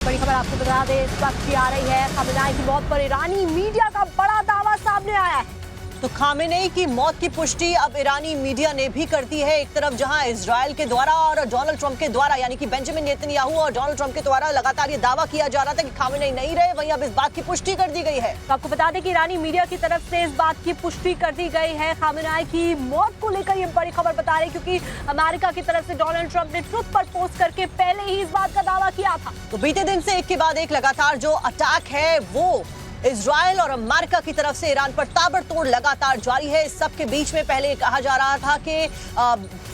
बड़ी खबर आपको बता दें, इस वक्त की आ रही है खामेनेई की मौत पर ईरानी मीडिया का बड़ा दावा सामने आया है। तो खामेनेई की मौत की पुष्टि अब ईरानी मीडिया ने भी कर दी है। एक तरफ जहां इजराइल के द्वारा और डोनाल्ड ट्रंप के द्वारा, यानी कि बेंजामिन नेतन्याहू और डोनाल्ड ट्रंप के द्वारा लगातार ये दावा किया जा रहा था कि खामेनेई नहीं रहे, वहीं अब इस बात की पुष्टि कर दी गई है। तो आपको बता दें कि ईरानी मीडिया की तरफ से इस बात की पुष्टि कर दी गई है। खामेनेई की मौत को लेकर ये बड़ी खबर बता रही, क्योंकि अमेरिका की तरफ से डोनाल्ड ट्रंप ने ट्रुथ पर पोस्ट करके पहले ही इस बात का दावा किया था। तो बीते दिन से एक के बाद एक लगातार जो अटैक है वो इजराइल और अमेरिका की तरफ से ईरान पर ताबड़तोड़ लगातार जारी है। इस सब के बीच में पहले कहा जा रहा था कि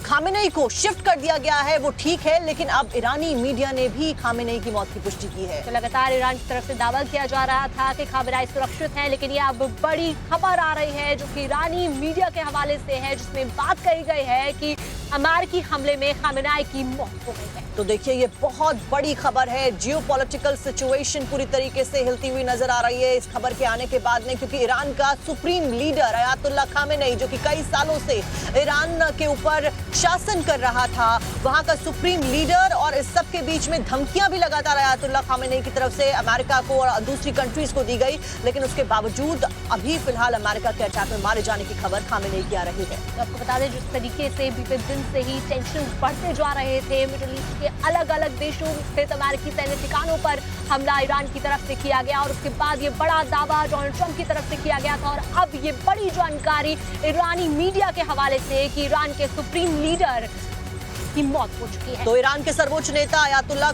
खामेनेई को शिफ्ट कर दिया गया है, वो ठीक है, लेकिन अब ईरानी मीडिया ने भी खामेनेई की मौत की पुष्टि की है। तो लगातार ईरान की तरफ से दावा किया जा रहा था कि खामेनेई सुरक्षित हैं, लेकिन ये अब बड़ी खबर आ रही है जो कि ईरानी मीडिया के हवाले से है, जिसमें बात कही गई है कि अमेरिकी हमले में खामेनेई की मौत हो गई है। तो देखिए, ये बहुत बड़ी खबर है। जियोपॉलिटिकल सिचुएशन पूरी तरीके से हिलती हुई नजर आ रही है इस खबर के आने के बाद में, क्योंकि ईरान का सुप्रीम लीडर अयातुल्ला खामेनेई, जो कि कई सालों से ईरान के ऊपर शासन कर रहा था, वहां का सुप्रीम लीडर, और इस सब के बीच में धमकियां भी लगातार अयातुल्ला खामेनेई की तरफ से अमेरिका को और दूसरी कंट्रीज को दी गई, लेकिन उसके बावजूद अभी फिलहाल अमेरिका के अटैक में मारे जाने की खबर खामेनेई की आ रही है। तो आपको बता दें, जिस तरीके से बीते दिन से ही टेंशन बढ़ते जा रहे थे, मिडिल ईस्ट के अलग अलग देशों स्थित अमेरिकी सैन्य ठिकानों पर हमला ईरान की तरफ से किया गया, और उसके बाद ये बड़ा दावा डोनाल्ड ट्रंप की तरफ से किया गया था, और अब ये बड़ी जानकारी ईरानी मीडिया के हवाले से कि ईरान के सुप्रीम लीडर की मौत हो चुकी है। तो ईरान के सर्वोच्च नेता अयातुल्ला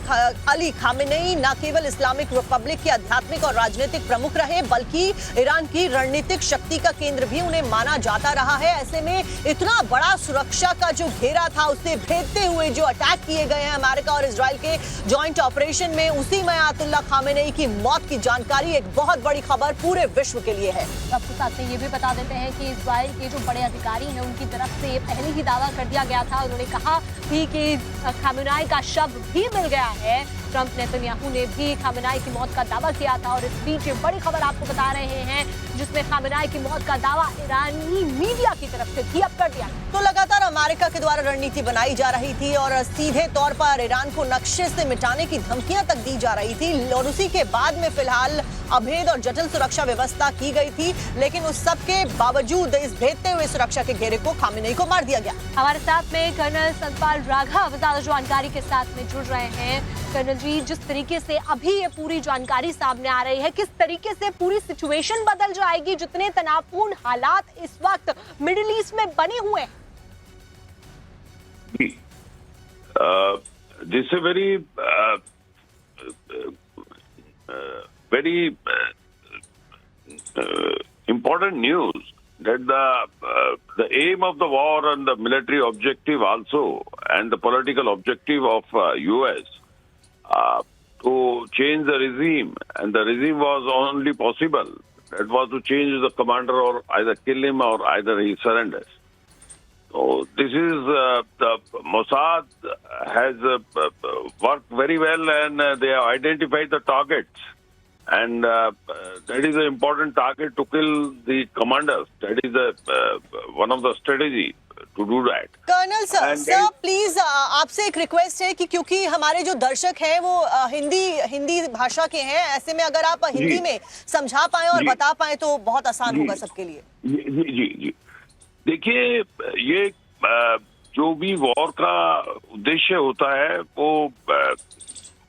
अली खामेनेई न केवल इस्लामिक रिपब्लिक के आध्यात्मिक और राजनीतिक प्रमुख रहे, बल्कि ईरान की रणनीतिक शक्ति का केंद्र भी उन्हें माना जाता रहा है। ऐसे में इतना बड़ा सुरक्षा का जो घेरा था, उसे भेदते हुए जो अटैक किए गए हैं अमेरिका और इजराइल के जॉइंट ऑपरेशन में, उसी में अयातुल्ला खामेनेई की मौत की जानकारी एक बहुत बड़ी खबर पूरे विश्व के लिए है। आपको साथ में ये भी बता देते हैं कि इजराइल के जो बड़े अधिकारी हैं, उनकी तरफ से पहले ही दावा कर दिया गया था। उन्होंने कहा कि खामेनेई का शव भी मिल गया है। ट्रंप नेतन्याहू ने भी खामेनेई की मौत का दावा किया था, और इस बीच ये बड़ी खबर आपको बता रहे हैं, जिसमें खामेनेई की मौत का दावा ईरानी मीडिया की तरफ से भी अब कर दिया। तो लगातार अमेरिका के द्वारा रणनीति बनाई जा रही थी और सीधे तौर पर ईरान को नक्शे से मिटाने की धमकियां तक दी जा रही थी, और उसी के बाद में फिलहाल अभेद और जटिल सुरक्षा व्यवस्था की गई थी, लेकिन उस सब के बावजूद इस भेदते हुए सुरक्षा के घेरे को खामेनेई को मार दिया गया। हमारे साथ में कर्नल सतपाल राघव ज्यादा जानकारी के साथ में जुड़ रहे हैं। कर्नल जी, जिस तरीके से अभी ये पूरी जानकारी सामने आ रही है, किस तरीके से पूरी सिचुएशन बदल जाएगी, जितने तनावपूर्ण हालात इस वक्त मिडिल ईस्ट में बने हुए हैं? This is very important news that the aim of the war and the military objective also and the political objective of US to change the regime, and the regime was only possible that was to change the commander or either kill him or either he surrenders. So this is the Mossad has worked very well, and they have identified the targets. And that is an important target to kill the commanders. That is one of the strategy to do that. Colonel sir please आपसे एक request है कि क्योंकि हमारे जो दर्शक हैं वो हिंदी भाषा के हैं, ऐसे में अगर आप हिंदी में समझा पाए और बता पाए तो बहुत आसान होगा सबके लिए। जी। देखिए, ये जो भी वॉर का उद्देश्य होता है वो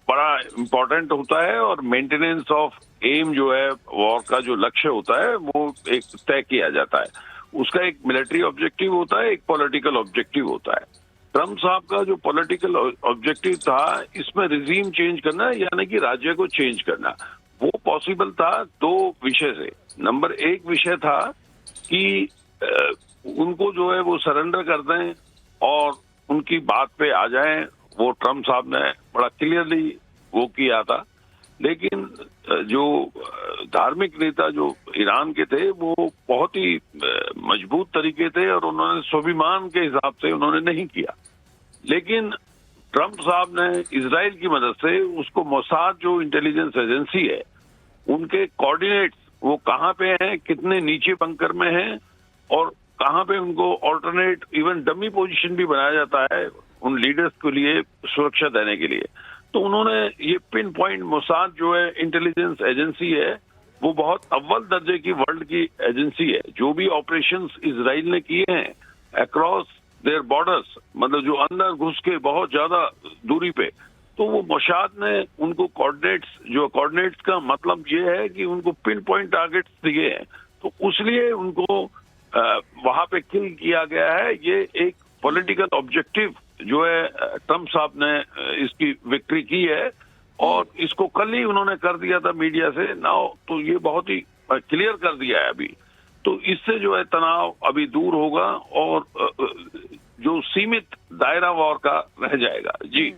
बड़ा इम्पोर्टेंट होता है, और मेंटेनेंस ऑफ एम जो है वॉर का जो लक्ष्य होता है वो एक तय किया जाता है। उसका एक मिलिट्री ऑब्जेक्टिव होता है, एक पॉलिटिकल ऑब्जेक्टिव होता है। ट्रम्प साहब का जो पॉलिटिकल ऑब्जेक्टिव था, इसमें रिजीम चेंज करना, यानी कि राज्य को चेंज करना, वो पॉसिबल था दो विषय से। नंबर एक विषय था कि उनको जो है वो सरेंडर कर दें और उनकी बात पे आ जाएं। वो ट्रम्प साहब ने बड़ा क्लियरली वो किया था, लेकिन जो धार्मिक नेता जो ईरान के थे वो बहुत ही मजबूत तरीके थे, और उन्होंने स्वाभिमान के हिसाब से उन्होंने नहीं किया। लेकिन ट्रम्प साहब ने इजराइल की मदद से उसको मोसाद जो इंटेलिजेंस एजेंसी है, उनके कोऑर्डिनेट्स वो कहाँ पे हैं, कितने नीचे बंकर में हैं, और कहाँ पे उनको ऑल्टरनेट इवन डमी पोजीशन भी बनाया जाता है उन लीडर्स के लिए सुरक्षा देने के लिए। तो उन्होंने ये पिन पॉइंट, मोसाद जो है इंटेलिजेंस एजेंसी है, वो बहुत अव्वल दर्जे की वर्ल्ड की एजेंसी है। जो भी ऑपरेशंस इजराइल ने किए हैं अक्रॉस देयर बॉर्डर्स, मतलब जो अंदर घुस के बहुत ज्यादा दूरी पे, तो वो मोसाद ने उनको कोऑर्डिनेट्स का मतलब ये है कि उनको पिन पॉइंट टारगेट्स दिए हैं, तो उसलिए उनको वहां पे किल किया गया है। ये एक पॉलिटिकल ऑब्जेक्टिव जो है ट्रम्प साहब ने इसकी विक्ट्री की है, और इसको कल ही उन्होंने कर दिया था मीडिया से नाउ, तो ये बहुत ही क्लियर कर दिया है अभी। तो इससे जो है तनाव अभी दूर होगा और जो सीमित दायरा वॉर का रह जाएगा। जी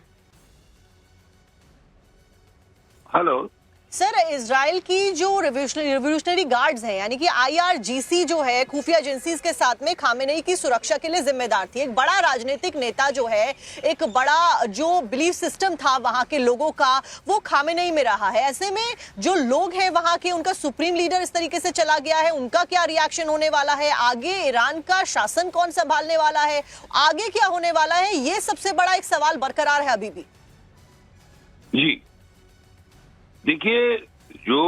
हेलो सर, इजराइल की जो रिवोल्यूशनरी गार्ड्स हैं, यानी कि IRGC जो है, खुफिया एजेंसीज के साथ में खामेनेई की सुरक्षा के लिए जिम्मेदार थी। एक बड़ा राजनीतिक नेता जो है, एक बड़ा जो बिलीफ सिस्टम था वहां के लोगों का, वो खामेनेई में रहा है। ऐसे में जो लोग हैं वहां के, उनका सुप्रीम लीडर इस तरीके से चला गया है, उनका क्या रिएक्शन होने वाला है? आगे ईरान का शासन कौन संभालने वाला है? आगे क्या होने वाला है? ये सबसे बड़ा एक सवाल बरकरार है अभी भी। जी देखिए, जो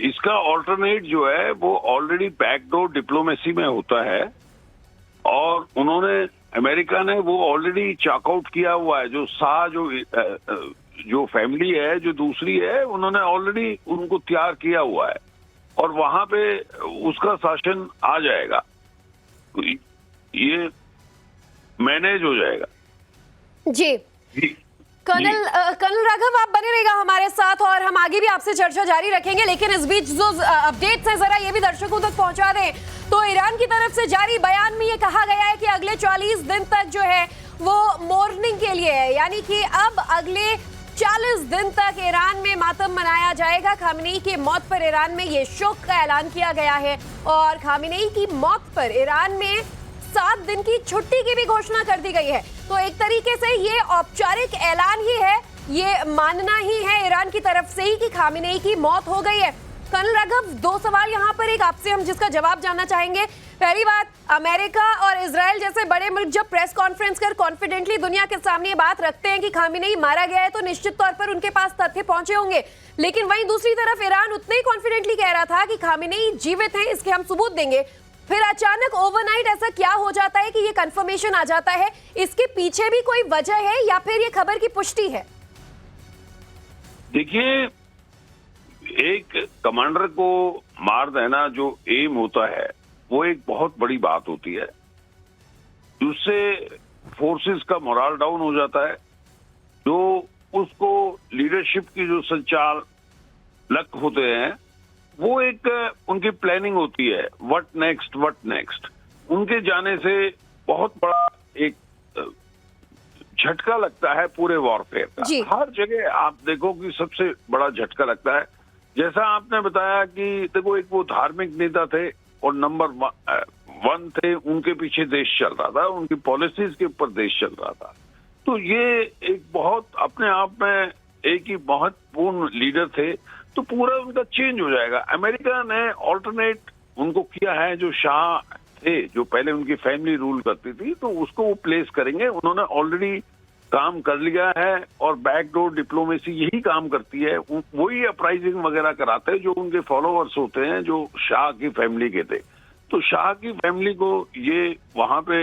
इसका ऑल्टरनेट जो है वो ऑलरेडी बैकडोर डिप्लोमेसी में होता है, और उन्होंने, अमेरिका ने वो ऑलरेडी चॉकआउट किया हुआ है। जो शाह जो फैमिली है, जो दूसरी है, उन्होंने ऑलरेडी उनको तैयार किया हुआ है, और वहां पे उसका शासन आ जाएगा, ये मैनेज हो जाएगा। जी जी कर्नल राघव, आप बने रहेगा हमारे साथ और हम आगे भी आपसे चर्चा जारी रखेंगे, लेकिन इस बीच जो अपडेट्स है जरा ये भी दर्शकों तक पहुंचा दें। तो ईरान की तरफ से जारी बयान में ये कहा गया है कि अगले 40 दिन तक जो है वो मॉर्निंग के लिए है, यानी कि अब अगले 40 दिन तक ईरान में मातम मनाया जाएगा। खामेनेई की मौत पर ईरान में ये शोक का ऐलान किया गया है, और खामेनेई की मौत पर ईरान में 7 दिन की छुट्टी की भी घोषणा कर दी गई है। तो एक तरीके से ये औपचारिक ऐलान ही है, ये मानना ही है ईरान की तरफ से ही कि खामेनेई की मौत हो गई है। कर्नल राघव, 2 सवाल यहाँ पर, एक आपसे हम जिसका जवाब जानना चाहेंगे। पहली बात, अमेरिका और इजराइल जैसे बड़े मुल्क जब प्रेस कॉन्फ्रेंस कर कॉन्फिडेंटली दुनिया के सामने बात रखते हैं कि खामेनेई मारा गया है, तो निश्चित तौर पर उनके पास तथ्य पहुंचे होंगे, लेकिन वहीं दूसरी तरफ ईरान उतने ही कॉन्फिडेंटली कह रहा था कि खामेनेई जीवित हैं, इसके हम सबूत देंगे। फिर अचानक ओवरनाइट ऐसा क्या हो जाता है कि ये कंफर्मेशन आ जाता है? इसके पीछे भी कोई वजह है या फिर ये खबर की पुष्टि है? देखिए, एक कमांडर को मार देना जो एम होता है, वो एक बहुत बड़ी बात होती है। उससे फोर्सेस का मोरल डाउन हो जाता है, जो उसको लीडरशिप की जो संचालक होते हैं, वो एक उनकी प्लानिंग होती है, व्हाट नेक्स्ट। उनके जाने से बहुत बड़ा एक झटका लगता है पूरे वॉरफेयर का। हर जगह आप देखो कि सबसे बड़ा झटका लगता है। जैसा आपने बताया कि देखो, एक वो धार्मिक नेता थे और नंबर 1 थे, उनके पीछे देश चल रहा था, उनकी पॉलिसीज के ऊपर देश चल रहा था। तो ये एक बहुत अपने आप में एक ही महत्वपूर्ण लीडर थे, तो पूरा उनका चेंज हो जाएगा। अमेरिका ने ऑल्टरनेट उनको किया है, जो शाह थे, जो पहले उनकी फैमिली रूल करती थी, तो उसको वो प्लेस करेंगे। उन्होंने ऑलरेडी काम कर लिया है, और बैकडोर डिप्लोमेसी यही काम करती है। वही अपराइजिंग वगैरह कराते हैं जो उनके फॉलोअर्स होते हैं, जो शाह की फैमिली के थे। तो शाह की फैमिली को ये वहां पे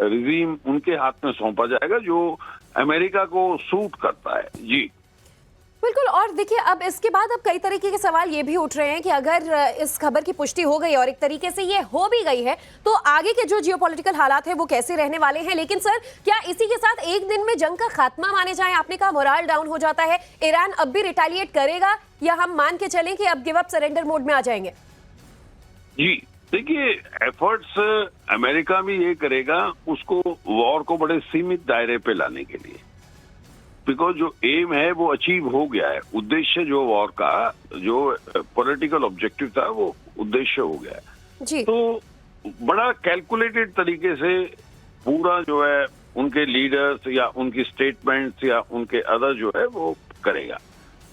रिजीम उनके हाथ में सौंपा जाएगा, जो अमेरिका को सूट करता है। जी बिल्कुल। और देखिए, अब इसके बाद अब कई तरीके के सवाल ये भी उठ रहे हैं कि अगर इस खबर की पुष्टि हो गई और एक तरीके से ये हो भी गई है, तो आगे के जो जियोपॉलिटिकल हालात है वो कैसे रहने वाले हैं। लेकिन सर, क्या इसी के साथ एक दिन में जंग का खात्मा माने जाए? आपने कहा मोरल डाउन हो जाता है, ईरान अब भी रिटेलिएट करेगा, या हम मान के चलें कि अब गिव अप सरेंडर मोड में आ जाएंगे? जी देखिए, एफर्ट्स अमेरिका भी ये करेगा उसको वॉर को बड़े सीमित दायरे पे लाने के लिए, बिकॉज जो एम है वो अचीव हो गया है। उद्देश्य जो वॉर का जो पॉलिटिकल ऑब्जेक्टिव था वो उद्देश्य हो गया है। जी। तो बड़ा कैलकुलेटेड तरीके से पूरा जो है उनके लीडर्स या उनकी स्टेटमेंट्स या उनके अदर जो है वो करेगा।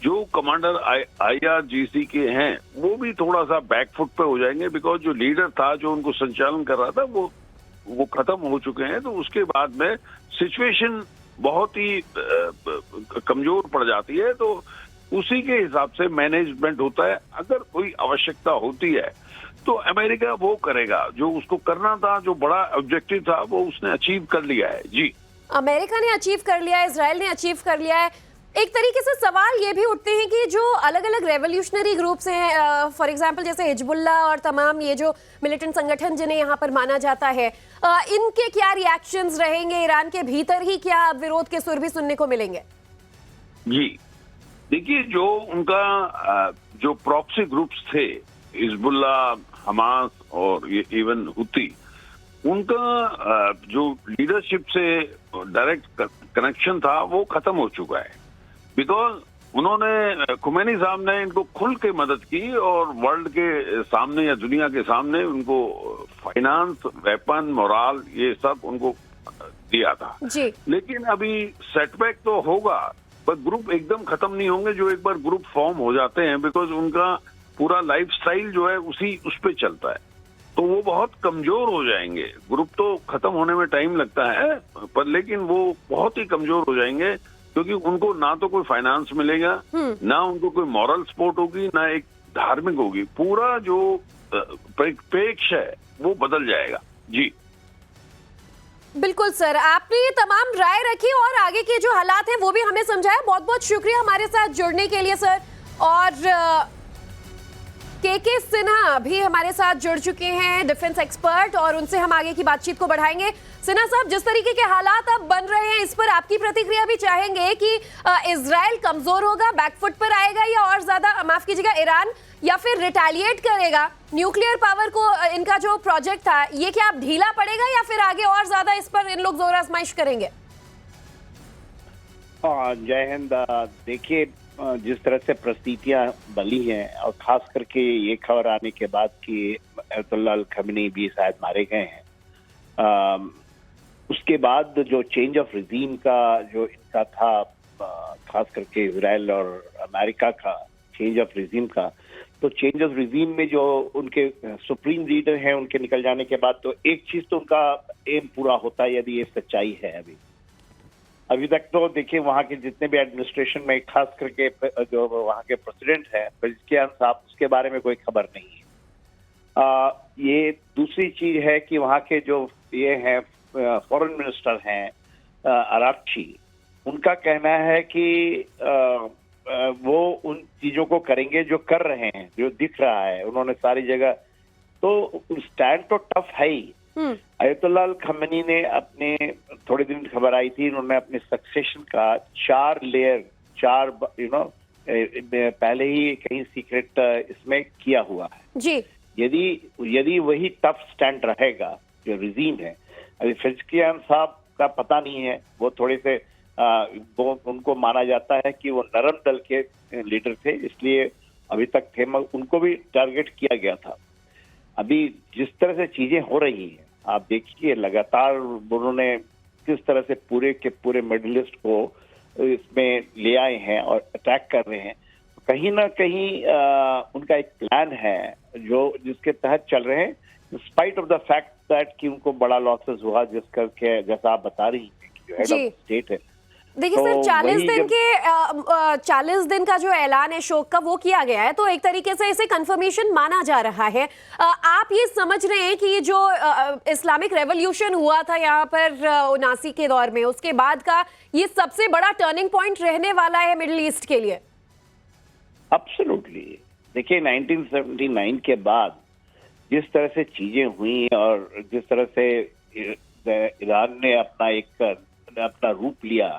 जो कमांडर IRGC के हैं वो भी थोड़ा सा बैकफुट पे हो जाएंगे, बिकॉज जो लीडर था जो उनको संचालन कर रहा था वो खत्म हो चुके हैं। तो उसके बाद में सिचुएशन बहुत ही कमजोर पड़ जाती है। तो उसी के हिसाब से मैनेजमेंट होता है। अगर कोई आवश्यकता होती है तो अमेरिका वो करेगा जो उसको करना था, जो बड़ा ऑब्जेक्टिव था वो उसने अचीव कर लिया है। जी, अमेरिका ने अचीव कर लिया है, इजराइल ने अचीव कर लिया है। एक तरीके से सवाल ये भी उठते हैं कि जो अलग अलग रेवोल्यूशनरी ग्रुप्स हैं, फॉर एग्जांपल जैसे हिजबुल्ला और तमाम ये जो मिलिटेंट संगठन जिन्हें यहाँ पर माना जाता है, इनके क्या रिएक्शंस रहेंगे? ईरान के भीतर ही क्या विरोध के सुर भी सुनने को मिलेंगे? जी, देखिए, जो उनका जो प्रॉक्सी ग्रुप्स थे, हिजबुल्ला, हमास और ये इवन हुती, उनका जो लीडरशिप से डायरेक्ट कनेक्शन था वो खत्म हो चुका है। बिकॉज उन्होंने, खुमैनी साहब ने इनको खुल के मदद की और वर्ल्ड के सामने या दुनिया के सामने उनको फाइनेंस, वेपन, मोराल, ये सब उनको दिया था जी। लेकिन अभी सेटबैक तो होगा, पर ग्रुप एकदम खत्म नहीं होंगे जो एक बार ग्रुप फॉर्म हो जाते हैं, बिकॉज उनका पूरा लाइफस्टाइल जो है उस पे चलता है, तो वो बहुत कमजोर हो जाएंगे। ग्रुप तो खत्म होने में टाइम लगता है, पर लेकिन वो बहुत ही कमजोर हो जाएंगे, क्योंकि उनको ना तो कोई फाइनेंस मिलेगा, ना उनको कोई मॉरल सपोर्ट होगी, ना एक धार्मिक होगी। पूरा जो परिप्रेक्ष्य है वो बदल जाएगा। जी, बिल्कुल सर, आपने ये तमाम राय रखी और आगे के जो हालात हैं वो भी हमें समझाया। बहुत बहुत शुक्रिया हमारे साथ जुड़ने के लिए सर। और के सिन्हा भी हमारे साथ जुड़ चुके हैं, डिफेंस एक्सपर्ट, और उनसे हम आगे की बातचीत को बढ़ाएंगे। सिन्हा साहब, जिस तरीके के हालात अब बन रहे हैं, इस पर आपकी प्रतिक्रिया भी चाहेंगे कि इजराइल कमजोर होगा, बैकफुट पर आएगा, या और ज्यादा, माफ कीजिएगा, ईरान, या फिर रिटेलिएट करेगा? न्यूक्लियर पावर को इनका जो प्रोजेक्ट था, ये क्या अब ढीला पड़ेगा या फिर आगे और ज्यादा इस पर इन लोग जोर आजमाइश करेंगे? जय हिंद। देखिए, जिस तरह से परिस्थितियां बनी हैं, और खास करके ये खबर आने के बाद कि अयतुल्लाह अल खमेनी भी शायद मारे गए हैं, उसके बाद जो चेंज ऑफ रिजीम का जो इनका था, खास करके इजराइल और अमेरिका का चेंज ऑफ रिजीम का, तो चेंज ऑफ रिजीम में जो उनके सुप्रीम लीडर हैं, उनके निकल जाने के बाद तो एक चीज तो उनका एम पूरा होता है, यदि ये सच्चाई है। अभी तक तो देखिए, वहाँ के जितने भी एडमिनिस्ट्रेशन में, खास करके जो वहाँ के प्रेसिडेंट हैं पज़ेश्कियान साहब, उसके बारे में कोई खबर नहीं है। ये दूसरी चीज है कि वहाँ के जो ये हैं फॉरेन मिनिस्टर हैं अराक्ची, उनका कहना है कि वो उन चीजों को करेंगे जो कर रहे हैं, जो दिख रहा है उन्होंने सारी जगह, तो स्टैंड तो टफ है ही। अयतुल्लाह अल खमेनी ने अपने, थोड़े दिन खबर आई थी, उन्होंने अपने सक्सेशन का 4 लेयर पहले ही कहीं सीक्रेट इसमें किया हुआ है जी। यदि वही टफ स्टैंड रहेगा जो रिजीम है, अभी पज़ेश्कियान साहब का पता नहीं है, वो थोड़े से वो उनको माना जाता है कि वो नरम दल के लीडर थे, इसलिए अभी तक थे, मगर उनको भी टारगेट किया गया था। अभी जिस तरह से चीजें हो रही हैं, आप देखिए लगातार उन्होंने किस तरह से पूरे के पूरे मिडिल ईस्ट को इसमें ले आए हैं और अटैक कर रहे हैं। कहीं ना कहीं उनका एक प्लान है जो जिसके तहत चल रहे हैं, spite of the fact that कि उनको बड़ा लॉसेस हुआ, जिस करके जैसा आप बता रही हैं कि जो हेड ऑफ स्टेट है। देखिए सर, 40 दिन का जो ऐलान है शोक का, वो किया गया है, तो एक तरीके से इसे कंफर्मेशन माना जा रहा है। आप ये समझ रहे हैं कि ये जो इस्लामिक रेवोल्यूशन हुआ था यहाँ पर 79 के दौर में, उसके बाद का ये सबसे बड़ा टर्निंग पॉइंट रहने वाला है मिडिल ईस्ट के लिए? एब्सोल्युटली। देखिए, 1979 के बाद जिस तरह से चीजें हुई और जिस तरह से ईरान ने अपना रूप लिया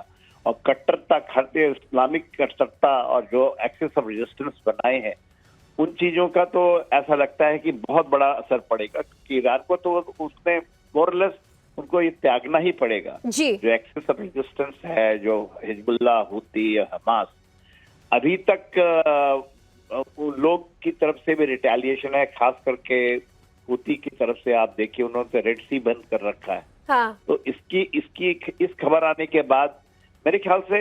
और कट्टरता, खाते इस्लामिक कट्टरता और जो एक्सेस ऑफ रेजिस्टेंस बनाए हैं, उन चीजों का तो ऐसा लगता है कि बहुत बड़ा असर पड़ेगा, कि ईरान को तो उसमें मोरलेस उनको ये त्यागना ही पड़ेगा जी। जो एक्सेस ऑफ रेजिस्टेंस है, जो हिजबुल्ला, हुती, हमास, अभी तक लोग की तरफ से भी रिटेलिएशन है, खास करके हुती की तरफ से। आप देखिए, उन्होंने रेड सी बंद कर रखा है। हाँ। तो इस खबर आने के बाद मेरे ख्याल से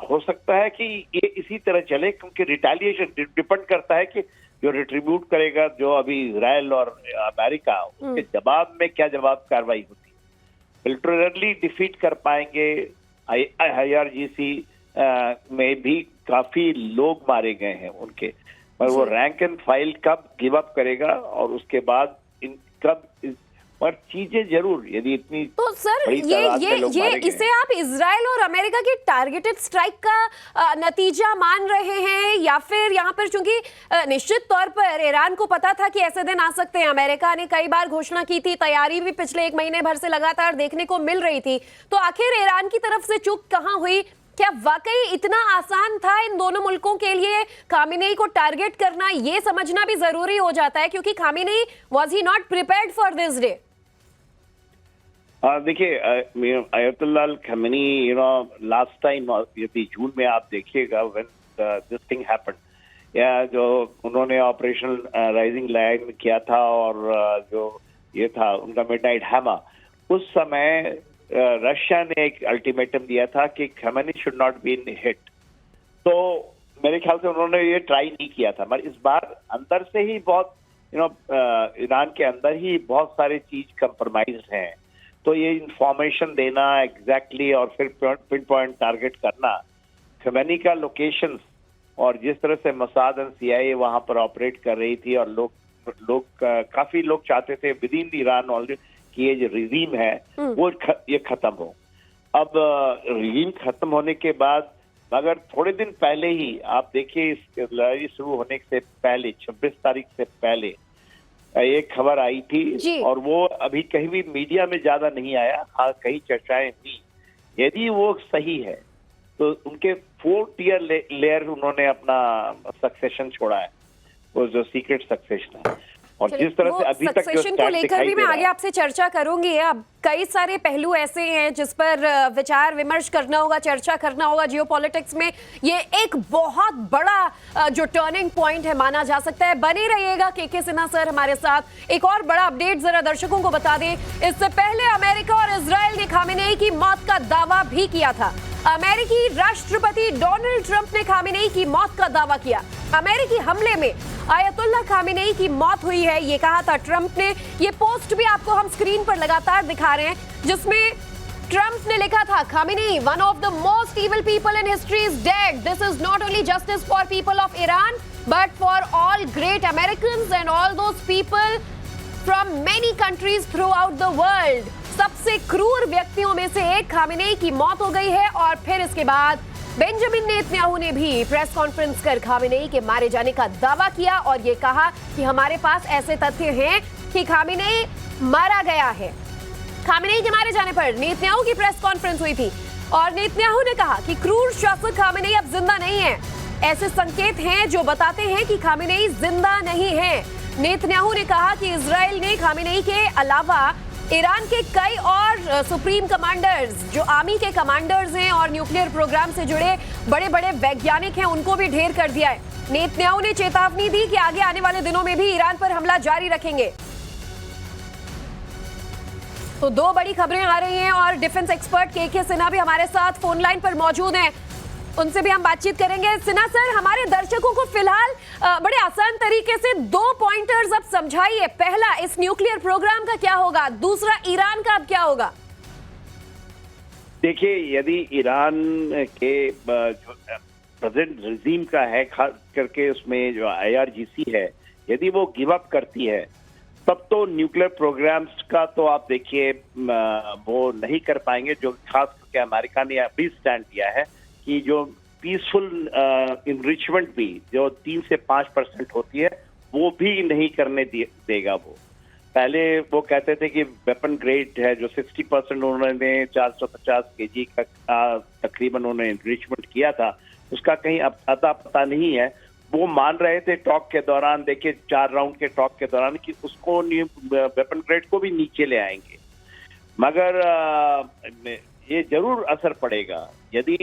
हो सकता है कि ये इसी तरह चले, क्योंकि रिटेलिएशन डिपेंड करता है कि जो रिट्रीब्यूट करेगा, जो अभी इजराइल और अमेरिका, उसके जवाब में क्या जवाब कार्रवाई होती है। मिलिटरली डिफीट कर पाएंगे। IRGC में भी काफी लोग मारे गए हैं उनके, पर वो रैंक एंड फाइल कब गिव अप करेगा और उसके बाद पर चीजें जरूर, यदि इतनी तो सर ये इसे आप इजराइल और अमेरिका की टारगेटेड स्ट्राइक का नतीजा मान रहे हैं, या फिर यहाँ पर चूंकि निश्चित तौर पर ईरान को पता था कि ऐसे दिन आ सकते हैं, अमेरिका ने कई बार घोषणा की थी, तैयारी भी पिछले 1 महीने भर से लगातार देखने को मिल रही थी, तो आखिर ईरान की तरफ से चूक कहाँ हुई? क्या वाकई इतना आसान था इन दोनों मुल्कों के लिए खामेनेई को टारगेट करना? ये समझना भी जरूरी हो जाता है, क्योंकि Khamenei was he not prepared for this day. देखिए, अयतुल्लाह खामेनी, लास्ट टाइम यदि जून में आप देखिएगा व्हेन दिस थिंग हैपेंड, या जो उन्होंने ऑपरेशन राइजिंग लायन किया था और जो ये था उनका मिडनाइट हैमर, उस समय रशिया ने एक अल्टीमेटम दिया था कि Khamenei should not be in heat. तो मेरे ख्याल से उन्होंने ये ट्राई नहीं किया था, मगर इस बार अंदर से ही बहुत ईरान के अंदर ही बहुत सारी चीज कंप्रोमाइज हैं। तो ये इंफॉर्मेशन देना एग्जैक्टली और फिर पिन पॉइंट टारगेट करना, खामेनी का लोकेशन और जिस तरह से मोसाद एंड CIA वहां पर ऑपरेट कर रही थी, और काफी लोग चाहते थे विद इन ईरान ऑलरेडी कि ये जो रिजीम है वो ये खत्म हो। अब रिजीम खत्म होने के बाद, मगर थोड़े दिन पहले ही आप देखिए, इस लड़ाई शुरू होने से पहले 26 तारीख से पहले एक खबर आई थी, और वो अभी कहीं भी मीडिया में ज्यादा नहीं आया, हाँ कई चर्चाएं हुई। यदि वो सही है तो उनके 4 टियर लेयर उन्होंने अपना सक्सेशन छोड़ा है, वो जो सीक्रेट सक्सेशन है, और जिस तरह से अभी तक सक्सेशन को लेकर भी मैं आगे आपसे चर्चा करूंगी। अब कई सारे पहलू ऐसे हैं जिस पर विचार विमर्श करना होगा, चर्चा करना होगा। जियोपॉलिटिक्स में ये एक बहुत बड़ा जो टर्निंग पॉइंट है माना जा सकता है। बने रहिएगा के सिन्हा सर हमारे साथ। एक और बड़ा अपडेट जरा दर्शकों को बता दें, इससे पहले अमेरिका और इजराइल ने खामेनेई की मौत का दावा भी किया था। अमेरिकी राष्ट्रपति डोनाल्ड ट्रंप ने खामेनेई की मौत का दावा किया। अमेरिकी हमले में आयतुल्लाह खामेनेई की मौत हुई है, ये कहा था ट्रंप ने। ये पोस्ट भी आपको हम स्क्रीन पर लगातार दिखा रहे हैं, जिसमें ट्रंप ने लिखा था, Khamenei one of the most evil people in history is dead. This is not only justice for people of Iran but for all great Americans and all those people from many countries through out the world. सबसे क्रूर व्यक्तियों में से एक Khamenei की मौत हो गई है। और फिर इसके बाद बेंजामिन नेतन्याहू ने भी प्रेस कॉन्फ्रेंस कर खामेनेई के मारे जाने का दावा किया और ये कहा कि हमारे पास ऐसे तथ्य हैं कि खामेनेई मारा गया है। खामेनेई के मारे जाने पर नेतन्याहू की प्रेस कॉन्फ्रेंस हुई थी और नेतन्याहू ने कहा कि क्रूर शासक खामेनेई अब जिंदा नहीं है। ऐसे संकेत हैं जो बताते हैं कि खामेनेई जिंदा नहीं है। नेतन्याहू ने कहा कि इजराइल ने खामेनेई के अलावा ईरान के कई और सुप्रीम कमांडर्स, जो आर्मी के कमांडर्स हैं और न्यूक्लियर प्रोग्राम से जुड़े बड़े बड़े वैज्ञानिक हैं, उनको भी ढेर कर दिया है। नेतन्याहू ने चेतावनी दी कि आगे आने वाले दिनों में भी ईरान पर हमला जारी रखेंगे। तो 2 बड़ी खबरें आ रही हैं और डिफेंस एक्सपर्ट के सिन्हा भी हमारे साथ फोन लाइन पर मौजूद हैं, उनसे भी हम बातचीत करेंगे। सिन्हा सर, हमारे दर्शकों को फिलहाल बड़े आसान तरीके से 2 पॉइंटर्स अब समझाइए। पहला, इस न्यूक्लियर प्रोग्राम का क्या होगा? दूसरा, ईरान का अब क्या होगा? देखिए, यदि ईरान के जो प्रेजेंट रिजीम का है, खास करके उसमें जो IRGC है, यदि वो गिव अप करती है, तब तो न्यूक्लियर प्रोग्राम्स का तो आप देखिए वो नहीं कर पाएंगे। जो खास करके अमेरिका ने अभी स्टैंड लिया है कि जो पीसफुल इनरिचमेंट भी जो 3 से 5% होती है, वो भी नहीं करने देगा। वो पहले वो कहते थे कि वेपन ग्रेड है, जो 60% उन्होंने 450 kg का तकरीबन उन्होंने इनरिचमेंट किया था, उसका कहीं अब अता पता नहीं है। वो मान रहे थे टॉक के दौरान, देखिए 4 राउंड के टॉक के दौरान, कि उसको वेपन ग्रेड को भी नीचे ले आएंगे। मगर ये जरूर असर पड़ेगा यदि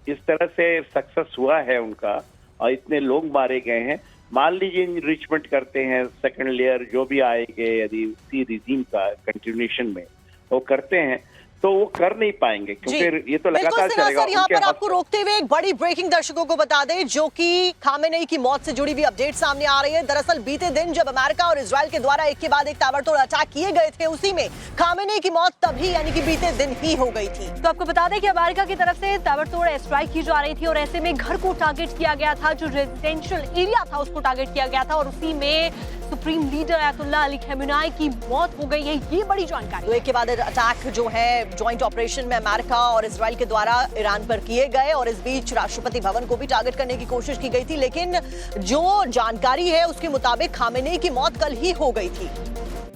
इस तरह से सक्सेस हुआ है उनका और इतने लोग मारे गए हैं। मान लीजिए इनरिचमेंट करते हैं, सेकंड लेयर जो भी आएंगे, यदि उसी रिजीम का कंटिन्यूएशन में वो करते हैं, तो वो कर नहीं पाएंगे, क्योंकि ये तो लगातार चलेगा। सर, यहाँ पर आपको रोकते हुए एक बड़ी ब्रेकिंग दर्शकों को बता दें, जो कि खामेनेई की मौत से जुड़ी हुई अपडेट सामने आ रही है। दरअसल बीते दिन जब अमेरिका और इजराइल के द्वारा एक के बाद एक ताबड़तोड़ अटैक किए गए थे, उसी में खामेनेई की मौत तभी यानी कि बीते दिन ही हो गई थी। तो आपको बता दें कि अमेरिका की तरफ से ताबड़तोड़ एयर स्ट्राइक की जा रही थी और ऐसे में घर को टारगेट किया गया था, जो रेजिडेंशियल एरिया था उसको टारगेट किया गया था और उसी में supreme leader Ayatollah Ali Khamenei की मौत हो गई है। ये बड़ी जानकारी। तो एक के बाद अटैक जो है ज्वाइंट ऑपरेशन में अमेरिका और इजराइल के द्वारा ईरान पर किए गए और इस बीच राष्ट्रपति भवन को भी टारगेट करने की कोशिश की गई थी, लेकिन जो जानकारी है उसके मुताबिक खामेनेई की मौत कल ही हो गई थी।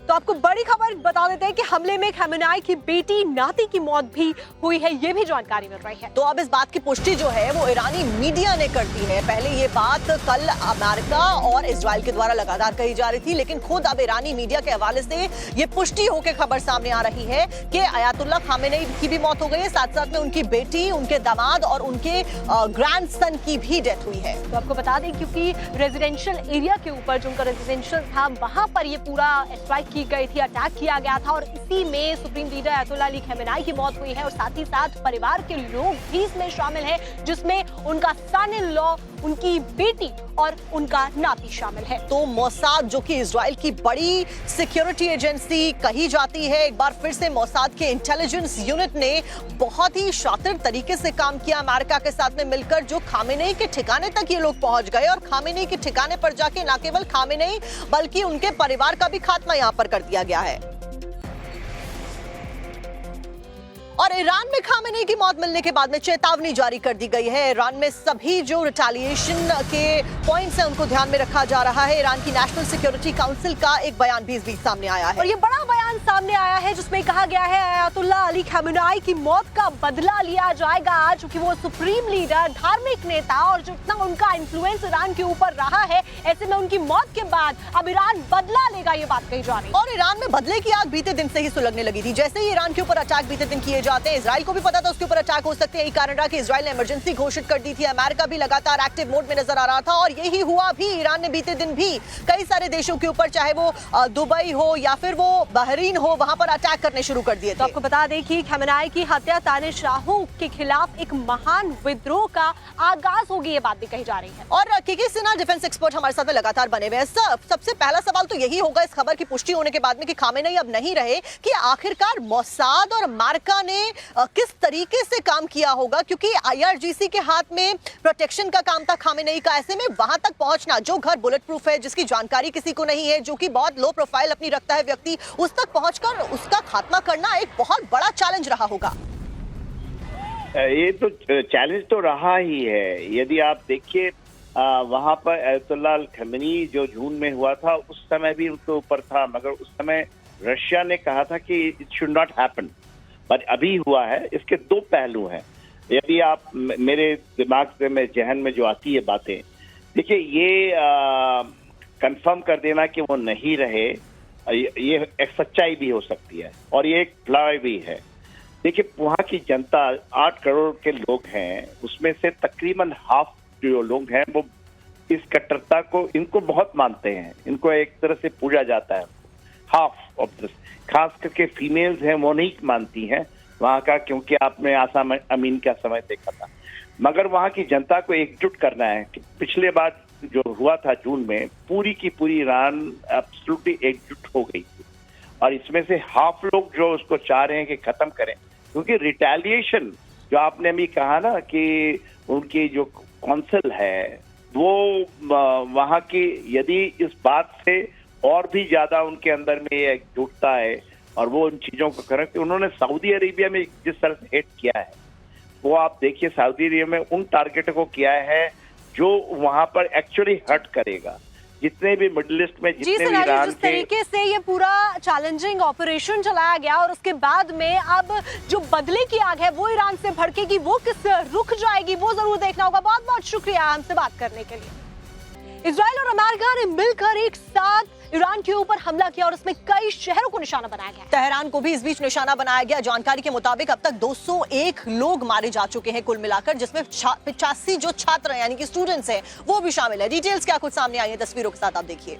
तो आपको बड़ी खबर बता देते हैं कि हमले में खमेनेई की बेटी नाती की मौत भी हुई है, ये भी जानकारी मिल रही है। तो अब इस बात की पुष्टि जो है वो ईरानी मीडिया ने कर दी है। पहले ये बात कल अमेरिका और इजराइल के द्वारा लगातार कही जा रही थी, लेकिन खुद अब ईरानी मीडिया के हवाले से ये पुष्टि होकर खबर सामने आ रही है कि अयातुल्लाह खामेनेई की भी मौत हो गई है, साथ साथ में उनकी बेटी, उनके दामाद और उनके ग्रैंडसन की भी डेथ हुई है। तो आपको बता दें, क्योंकि रेजिडेंशियल एरिया के ऊपर जो उनका रेजिडेंशियल था वहां पर ये पूरा स्ट्राइक की गई थी, अटैक किया गया था और इसी में supreme leader Ayatollah Ali Khamenei की मौत हुई है और साथ ही साथ परिवार के लोग भी इसमें शामिल हैं, जिसमें उनका सन इन लॉ, उनकी बेटी और उनका नाती शामिल है। तो मोसाद, जो कि इजराइल की बड़ी सिक्योरिटी एजेंसी कही जाती है, एक बार फिर से मोसाद के इंटेलिजेंस यूनिट ने बहुत ही शातिर तरीके से काम किया अमेरिका के साथ में मिलकर, जो खामेनेई के ठिकाने तक ये लोग पहुंच गए और खामेनेई के ठिकाने पर जाके न केवल खामेनेई बल्कि उनके परिवार का भी खात्मा यहां पर कर दिया गया है। और ईरान में खामेनेई की मौत मिलने के बाद में चेतावनी जारी कर दी गई है। ईरान में सभी जो रिटेलिएशन के पॉइंट्स हैं उनको ध्यान में रखा जा रहा है। ईरान की नेशनल सिक्योरिटी काउंसिल का एक बयान भी इस बीच सामने आया है और ये बड़ा बयान सामने आया है जिसमें कहा गया है अयातुल्लाह अली खमेनेई की मौत का बदला लिया जाएगा, क्योंकि वो सुप्रीम लीडर, धार्मिक नेता और जितना उनका इन्फ्लुएंस ईरान के ऊपर रहा है, ऐसे में उनकी मौत के बाद अब ईरान बदला लेगा, ये बात कही जा रही है। और ईरान में बदले की आग बीते दिन से ही सुलगने लगी थी। जैसे ही ईरान के ऊपर अटैक बीते दिन किए जाते हैं, इजराइल को भी पता था उसके ऊपर अटैक हो सकते हैं, यही कारण रहा कि इजराइल ने इमरजेंसी घोषित कर दी थी। अमेरिका भी लगातार एक्टिव मोड में नजर आ रहा था और यही हुआ भी। ईरान ने बीते दिन भी कई सारे देशों के ऊपर, चाहे वो दुबई हो या फिर वो बहरीन हो, वहां पर अटैक करने शुरू कर दिए थे। तो आपको बता दें कि खमेनेई की हत्या तानाशाहों के खिलाफ एक महान विद्रोह का आगाज होगी, ये बात भी कही जा रही है। और के सिन्हा डिफेंस एक्सपर्ट हमारे साथ में लगातार बने हुए हैं। सबसे पहला सवाल तो यही होगा इस खबर की पुष्टि होने के बाद में कि खामेनेई अब नहीं रहे, कि आखिरकार मोसाद और अमेरिका ने किस तरीके से काम किया होगा, क्योंकि IRGC के हाथ में प्रोटेक्शन का काम था खामेनेई का। ऐसे में वहां तक पहुंचना, जो घर बुलेट प्रूफ है, जिसकी जानकारी किसी को नहीं है, जो कि बहुत लो प्रोफाइल अपनी रखता है व्यक्ति, उस तक पहुंचकर उसका खात्मा करना एक बहुत बड़ा चैलेंज रहा होगा। ये तो चैलेंज तो रहा ही है। यदि आप देखिए वहां पर अयातुल्लाह अली खमेनेई जो जून में हुआ था, उस समय भी उनके ऊपर था, मगर उस समय रशिया ने कहा था कि इट शुड नॉट हैपन, पर अभी हुआ है। इसके दो पहलू हैं। यदि आप मेरे दिमाग से में जहन में जो आती है बातें, देखिए ये कंफर्म कर देना कि वो नहीं रहे, ये एक सच्चाई भी हो सकती है और ये एक फ्लॉय भी है। देखिए वहाँ की जनता 8 करोड़ के लोग हैं, उसमें से तकरीबन हाफ जो लोग हैं वो इस कट्टरता को, इनको बहुत मानते हैं, इनको एक तरह से पूजा जाता है। हाफ ऑफ दिस, खास करके फीमेल्स हैं वो नहीं मानती हैं वहाँ का, क्योंकि आपने आसा अमीन का समय देखा था। मगर वहाँ की जनता को एकजुट करना है कि पिछले बार जो हुआ था जून में, पूरी की पूरी ईरान एब्सोल्युटली एकजुट हो गई थी और इसमें से हाफ लोग जो उसको चाह रहे हैं कि खत्म करें, क्योंकि रिटेलिएशन जो आपने अभी कहा ना कि उनकी जो कौंसिल है वो वहाँ की, यदि इस बात से और भी ज्यादा उनके अंदर में एकजुटता है और वो उन चीजों को करें कि उन्होंने सऊदी अरेबिया में जिस तरह से हिट किया है, वो आप देखिए सऊदी अरेबिया में उन टारगेट को किया है जो वहां पर एक्चुअली हर्ट करेगा। जितने भी मिडिल ईस्ट में जितने भी ईरान जिस तरीके से ये पूरा चैलेंजिंग ऑपरेशन चलाया गया और उसके बाद में अब जो बदले की आग है वो ईरान से भड़केगी, वो किस रुख जाएगी, वो जरूर देखना होगा। बहुत बहुत शुक्रिया हमसे बात करने के लिए। इजराइल और अमेरिका ने मिलकर एक साथ ईरान के ऊपर हमला किया और इसमें कई शहरों को निशाना बनाया गया। तेहरान को भी इस बीच निशाना बनाया गया। जानकारी के मुताबिक अब तक 201 लोग मारे जा चुके हैं कुल मिलाकर, जिसमें 85 जो छात्र यानी कि स्टूडेंट्स हैं वो भी शामिल है। डिटेल्स क्या कुछ सामने आई है, तस्वीरों के साथ आप देखिए।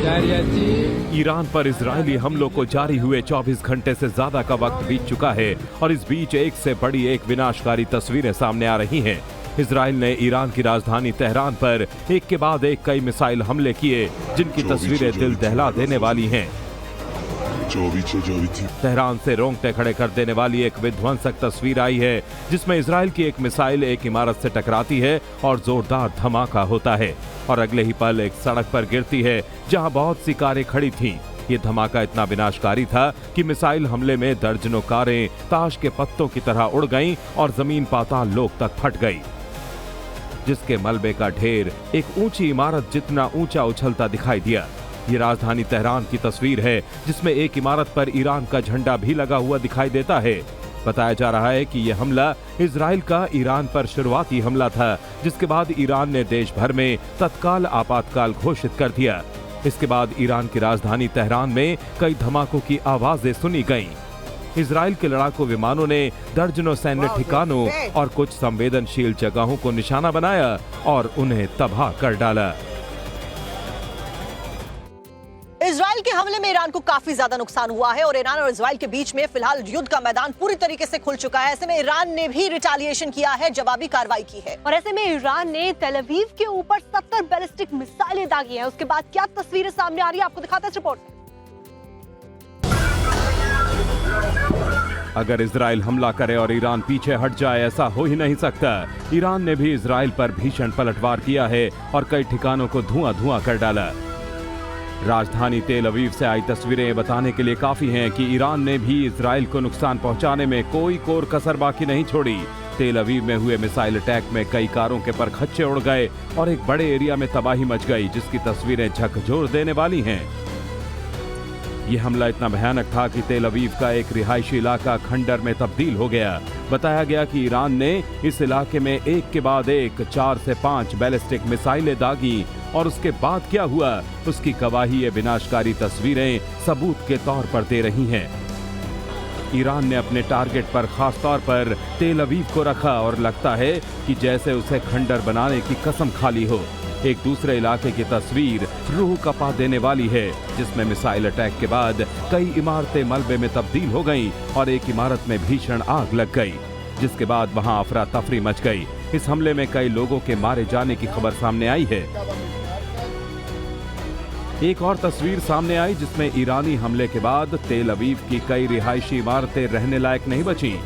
ईरान पर इजरायली हमलों को जारी हुए 24 घंटे से ज्यादा का वक्त बीत चुका है और इस बीच एक से बड़ी एक विनाशकारी तस्वीरें सामने आ रही हैं। इजराइल ने ईरान की राजधानी तेहरान पर एक के बाद एक कई मिसाइल हमले किए, जिनकी तस्वीरें दिल दहला देने वाली हैं। तेहरान से रोंगटे खड़े कर देने वाली एक विध्वंसक तस्वीर आई है, जिसमें इजराइल की एक मिसाइल एक इमारत से टकराती है और जोरदार धमाका होता है और अगले ही पल एक सड़क पर गिरती है जहां बहुत सी कारें खड़ी थीं। ये धमाका इतना विनाशकारी था कि मिसाइल हमले में दर्जनों कारें ताश के पत्तों की तरह उड़ गईं और जमीन पाताल लोक तक फट गई, जिसके मलबे का ढेर एक ऊंची इमारत जितना ऊंचा उछलता दिखाई दिया। ये राजधानी तेहरान की तस्वीर है, जिसमें एक इमारत पर ईरान का झंडा भी लगा हुआ दिखाई देता है। बताया जा रहा है कि यह हमला इजराइल का ईरान पर शुरुआती हमला था, जिसके बाद ईरान ने देश भर में तत्काल आपातकाल घोषित कर दिया। इसके बाद ईरान की राजधानी तेहरान में कई धमाकों की आवाजें सुनी गईं। इजराइल के लड़ाकू विमानों ने दर्जनों सैन्य ठिकानों और कुछ संवेदनशील जगहों को निशाना बनाया और उन्हें तबाह कर डाला। इजराइल के हमले में ईरान को काफी ज्यादा नुकसान हुआ है और ईरान और इजराइल के बीच में फिलहाल युद्ध का मैदान पूरी तरीके से खुल चुका है। ऐसे में ईरान ने भी रिटेलिएशन किया है, जवाबी कार्रवाई की है और ऐसे में ईरान ने तेल अवीव के ऊपर 70 बैलिस्टिक मिसाइलें दागी हैं। उसके बाद क्या तस्वीरें सामने आ रही है, आपको दिखाते हैं इस रिपोर्ट में। अगर इजराइल हमला करे और ईरान पीछे हट जाए, ऐसा हो ही नहीं सकता। ईरान ने भी इजराइल पर भीषण पलटवार किया है और कई ठिकानों को धुआं कर डाला। राजधानी तेल अवीव से आई तस्वीरें बताने के लिए काफी हैं कि ईरान ने भी इजराइल को नुकसान पहुंचाने में कोई कोर कसर बाकी नहीं छोड़ी। तेल अवीव में हुए मिसाइल अटैक में कई कारों के परखच्चे उड़ गए और एक बड़े एरिया में तबाही मच गई, जिसकी तस्वीरें झकझोर देने वाली हैं। यह हमला इतना भयानक था कि तेल अवीव का एक रिहायशी इलाका खंडर में तब्दील हो गया। बताया गया कि ईरान ने इस इलाके में एक के बाद एक 4 से 5 बैलिस्टिक मिसाइलें दागी और उसके बाद क्या हुआ, उसकी गवाही ये विनाशकारी तस्वीरें सबूत के तौर पर दे रही हैं। ईरान ने अपने टारगेट पर खास तौर पर तेल अवीव को रखा और लगता है कि जैसे उसे खंडर बनाने की कसम खा ली हो। एक दूसरे इलाके की तस्वीर रूह कपा देने वाली है, जिसमें मिसाइल अटैक के बाद कई इमारतें मलबे में तब्दील हो गईं और एक इमारत में भीषण आग लग गई, जिसके बाद वहां अफरा तफरी मच गई। इस हमले में कई लोगों के मारे जाने की खबर सामने आई है। एक और तस्वीर सामने आई जिसमें ईरानी हमले के बाद तेल अवीव की कई रिहायशी इमारतें रहने लायक नहीं बची।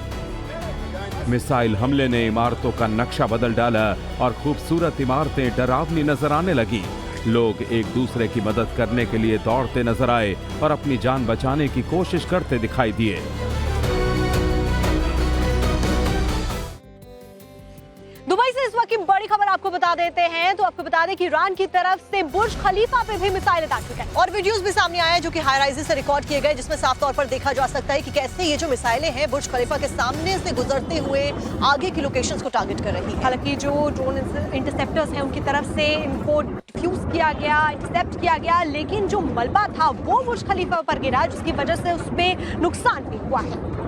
मिसाइल हमले ने इमारतों का नक्शा बदल डाला और खूबसूरत इमारतें डरावनी नजर आने लगी। लोग एक दूसरे की मदद करने के लिए दौड़ते नजर आए और अपनी जान बचाने की कोशिश करते दिखाई दिए। दुबई से इस वक्त की बड़ी खबर आपको बता देते हैं। तो आपको बता दें कि ईरान की तरफ से बुर्ज खलीफा पे भी मिसाइलें दाखिल हैं और वीडियोस भी सामने आए हैं जो कि हाई राइजेस से रिकॉर्ड किए गए, जिसमें साफ तौर पर देखा जा सकता है कि कैसे ये जो मिसाइलें हैं बुर्ज खलीफा के सामने से गुजरते हुए आगे की लोकेशंस को टारगेट कर रही है। हालांकि जो ड्रोन इंटरसेप्टर्स हैं उनकी तरफ से इनको डिफ्यूज किया गया, इंटरसेप्ट किया गया, लेकिन जो मलबा था वो बुर्ज खलीफा पर गिरा, जिसकी वजह से उस पर नुकसान भी हुआ है।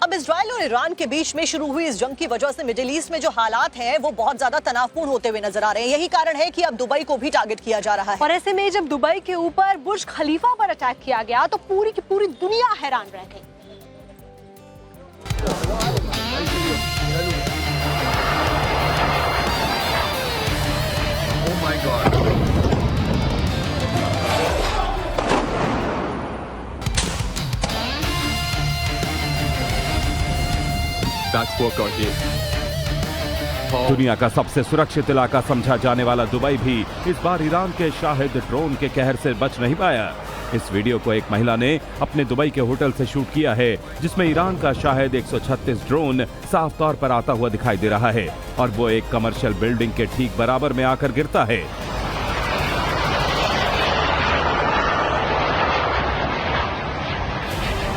अब इजराइल और ईरान के बीच में शुरू हुई इस जंग की वजह से मिडिल ईस्ट में जो हालात हैं वो बहुत ज्यादा तनावपूर्ण होते हुए नजर आ रहे हैं। यही कारण है कि अब दुबई को भी टारगेट किया जा रहा है। और ऐसे में जब दुबई के ऊपर बुर्ज खलीफा पर अटैक किया गया तो पूरी की पूरी दुनिया हैरान रह गई। Oh my God. That's what got hit. दुनिया का सबसे सुरक्षित इलाका समझा जाने वाला दुबई भी इस बार ईरान के शाहिद ड्रोन के कहर से बच नहीं पाया। इस वीडियो को एक महिला ने अपने दुबई के होटल से शूट किया है, जिसमें ईरान का शाहिद 136 ड्रोन साफ तौर पर आता हुआ दिखाई दे रहा है और वो एक कमर्शियल बिल्डिंग के ठीक बराबर में आकर गिरता है।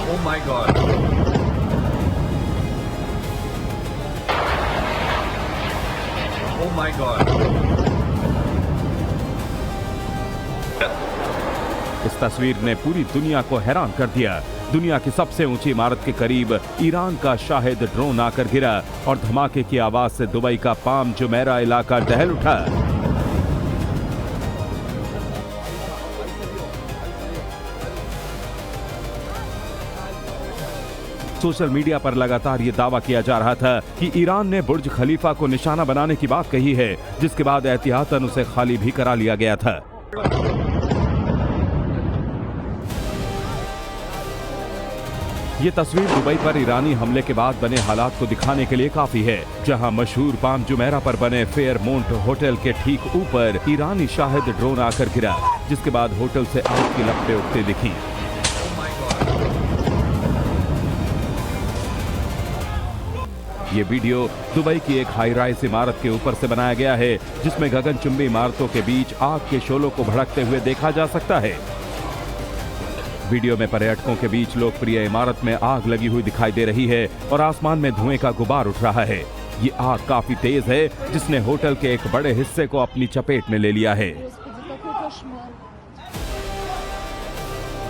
Oh my God. Oh my God. इस तस्वीर ने पूरी दुनिया को हैरान कर दिया। दुनिया की सबसे ऊंची इमारत के करीब ईरान का शाहिद ड्रोन आकर गिरा और धमाके की आवाज से दुबई का पाम जुमेरा इलाका दहल उठा। सोशल मीडिया पर लगातार ये दावा किया जा रहा था कि ईरान ने बुर्ज खलीफा को निशाना बनाने की बात कही है, जिसके बाद एहतियातन उसे खाली भी करा लिया गया था। ये तस्वीर दुबई पर ईरानी हमले के बाद बने हालात को दिखाने के लिए काफी है, जहां मशहूर पाम जुमेरा पर बने फेयरमोंट होटल के ठीक ऊपर ईरानी शाहिद ड्रोन आकर गिरा, जिसके बाद होटल से आग की लपटें उठती दिखी। ये वीडियो दुबई की एक हाई राइज इमारत के ऊपर से बनाया गया है, जिसमें गगनचुंबी इमारतों के बीच आग के शोलों को भड़कते हुए देखा जा सकता है। वीडियो में पर्यटकों के बीच लोकप्रिय इमारत में आग लगी हुई दिखाई दे रही है और आसमान में धुएं का गुबार उठ रहा है। ये आग काफी तेज है, जिसने होटल के एक बड़े हिस्से को अपनी चपेट में ले लिया है।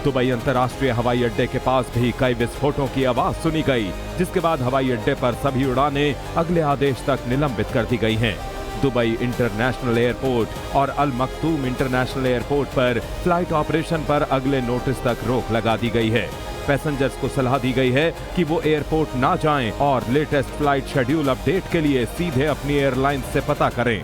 दुबई अंतर्राष्ट्रीय हवाई अड्डे के पास भी कई विस्फोटों की आवाज सुनी गई, जिसके बाद हवाई अड्डे पर सभी उड़ानें अगले आदेश तक निलंबित कर दी गई हैं। दुबई इंटरनेशनल एयरपोर्ट और अल मक्तूम इंटरनेशनल एयरपोर्ट पर फ्लाइट ऑपरेशन पर अगले नोटिस तक रोक लगा दी गई है। पैसेंजर्स को सलाह दी गई है कि वो एयरपोर्ट ना जाएं और लेटेस्ट फ्लाइट शेड्यूल अपडेट के लिए सीधे अपनी एयरलाइन से पता करें।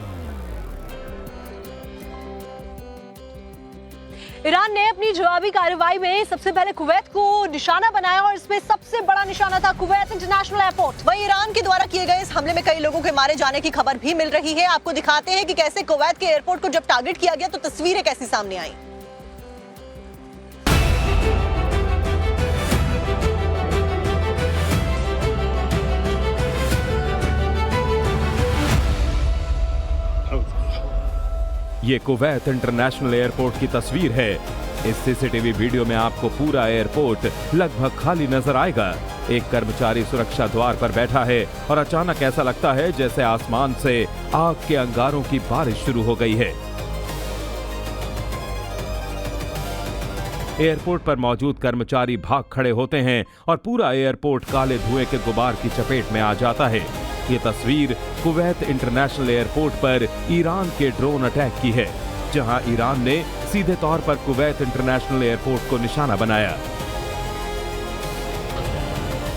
ईरान ने अपनी जवाबी कार्रवाई में सबसे पहले कुवैत को निशाना बनाया और इसमें सबसे बड़ा निशाना था कुवैत इंटरनेशनल एयरपोर्ट। वहीं ईरान के द्वारा किए गए इस हमले में कई लोगों के मारे जाने की खबर भी मिल रही है। आपको दिखाते हैं कि कैसे कुवैत के एयरपोर्ट को जब टारगेट किया गया तो तस्वीरें कैसी सामने आई। ये कुवैत इंटरनेशनल एयरपोर्ट की तस्वीर है। इस सीसीटीवी वीडियो में आपको पूरा एयरपोर्ट लगभग खाली नजर आएगा। एक कर्मचारी सुरक्षा द्वार पर बैठा है और अचानक ऐसा लगता है जैसे आसमान से आग के अंगारों की बारिश शुरू हो गई है। एयरपोर्ट पर मौजूद कर्मचारी भाग खड़े होते हैं और पूरा एयरपोर्ट काले धुएं के गुबार की चपेट में आ जाता है। ये तस्वीर कुवैत इंटरनेशनल एयरपोर्ट पर ईरान के ड्रोन अटैक की है, जहां ईरान ने सीधे तौर पर कुवैत इंटरनेशनल एयरपोर्ट को निशाना बनाया।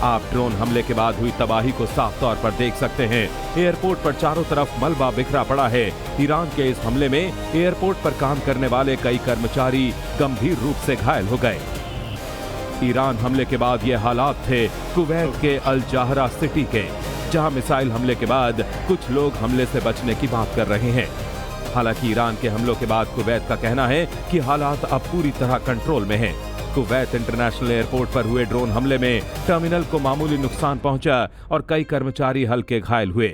आप ड्रोन हमले के बाद हुई तबाही को साफ तौर पर देख सकते हैं। एयरपोर्ट पर चारों तरफ मलबा बिखरा पड़ा है। ईरान के इस हमले में एयरपोर्ट पर काम करने वाले कई कर्मचारी गंभीर रूप से घायल हो गए। ईरान हमले के बाद ये हालात थे कुवैत के अल जाहरा सिटी के, जहां मिसाइल हमले के बाद कुछ लोग हमले से बचने की बात कर रहे हैं। हालांकि ईरान के हमलों के बाद कुवैत का कहना है कि हालात अब पूरी तरह कंट्रोल में हैं। कुवैत इंटरनेशनल एयरपोर्ट पर हुए ड्रोन हमले में टर्मिनल को मामूली नुकसान पहुंचा और कई कर्मचारी हल्के घायल हुए।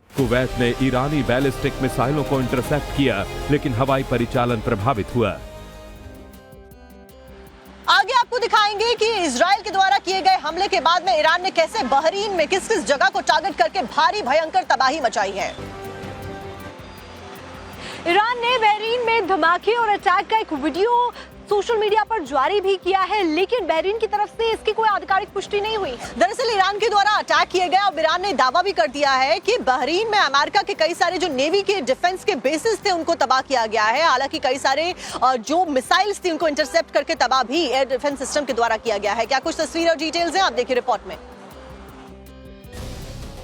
कुवैत ने ईरानी बैलिस्टिक मिसाइलों को इंटरसेप्ट किया, लेकिन हवाई परिचालन प्रभावित हुआ। आगे आपको दिखाएंगे कि इजराइल के द्वारा किए गए हमले के बाद में ईरान ने कैसे बहरीन में किस किस जगह को टारगेट करके भारी भयंकर तबाही मचाई है। ईरान ने बहरीन में धमाके और अटैक का एक वीडियो सोशल मीडिया पर जारी भी किया है, लेकिन बहरीन की तरफ से इसकी कोई आधिकारिक पुष्टि नहीं हुई। दरअसल ईरान के द्वारा अटैक किए गए और ईरान ने दावा भी कर दिया है कि बहरीन में अमेरिका के कई सारे जो नेवी के डिफेंस के बेसिस थे उनको तबाह किया गया है। हालांकि कई सारे जो मिसाइल्स थी उनको इंटरसेप्ट करके तबाह भी एयर डिफेंस सिस्टम के द्वारा किया गया है। क्या कुछ तस्वीर और डिटेल्स हैं, आप देखिए रिपोर्ट में।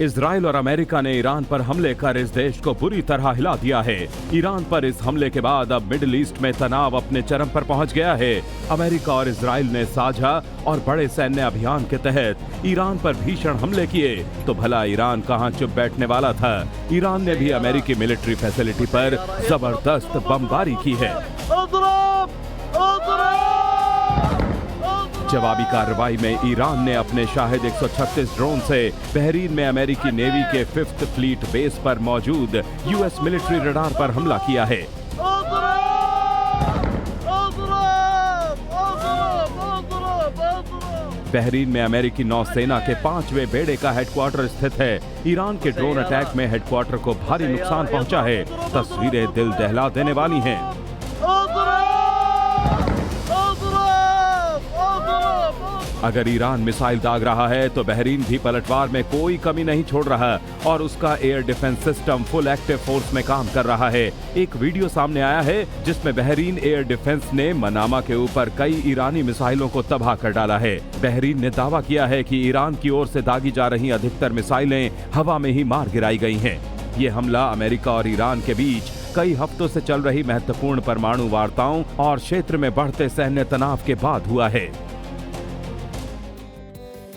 इजराइल और अमेरिका ने ईरान पर हमले कर इस देश को बुरी तरह हिला दिया है। ईरान पर इस हमले के बाद अब मिडिल ईस्ट में तनाव अपने चरम पर पहुंच गया है। अमेरिका और इजराइल ने साझा और बड़े सैन्य अभियान के तहत ईरान पर भीषण हमले किए, तो भला ईरान कहां चुप बैठने वाला था। ईरान ने भी अमेरिकी मिलिट्री फैसिलिटी पर जबरदस्त बमबारी की है। जवाबी कार्रवाई में ईरान ने अपने शाहिद 136 ड्रोन से बहरीन में अमेरिकी नेवी के 5th फ्लीट बेस पर मौजूद यूएस मिलिट्री रडार पर हमला किया है। बहरीन में अमेरिकी नौसेना के 5वें बेड़े का हेडक्वार्टर स्थित है। ईरान के ड्रोन अटैक में हेडक्वार्टर को भारी नुकसान पहुंचा है। तस्वीरें दिल दहला देने वाली हैं। अगर ईरान मिसाइल दाग रहा है तो बहरीन भी पलटवार में कोई कमी नहीं छोड़ रहा और उसका air defence system full active force में काम कर रहा है। एक वीडियो सामने आया है जिसमें बहरीन एयर डिफेंस ने मनामा के ऊपर कई ईरानी मिसाइलों को तबाह कर डाला है। बहरीन ने दावा किया है कि ईरान की ओर से दागी जा रही अधिकतर मिसाइलें हवा में ही मार गिराई गई हैं। ये हमला अमेरिका और ईरान के बीच कई हफ्तों से चल रही महत्वपूर्ण परमाणु वार्ताओं और क्षेत्र में बढ़ते सैन्य तनाव के बाद हुआ है।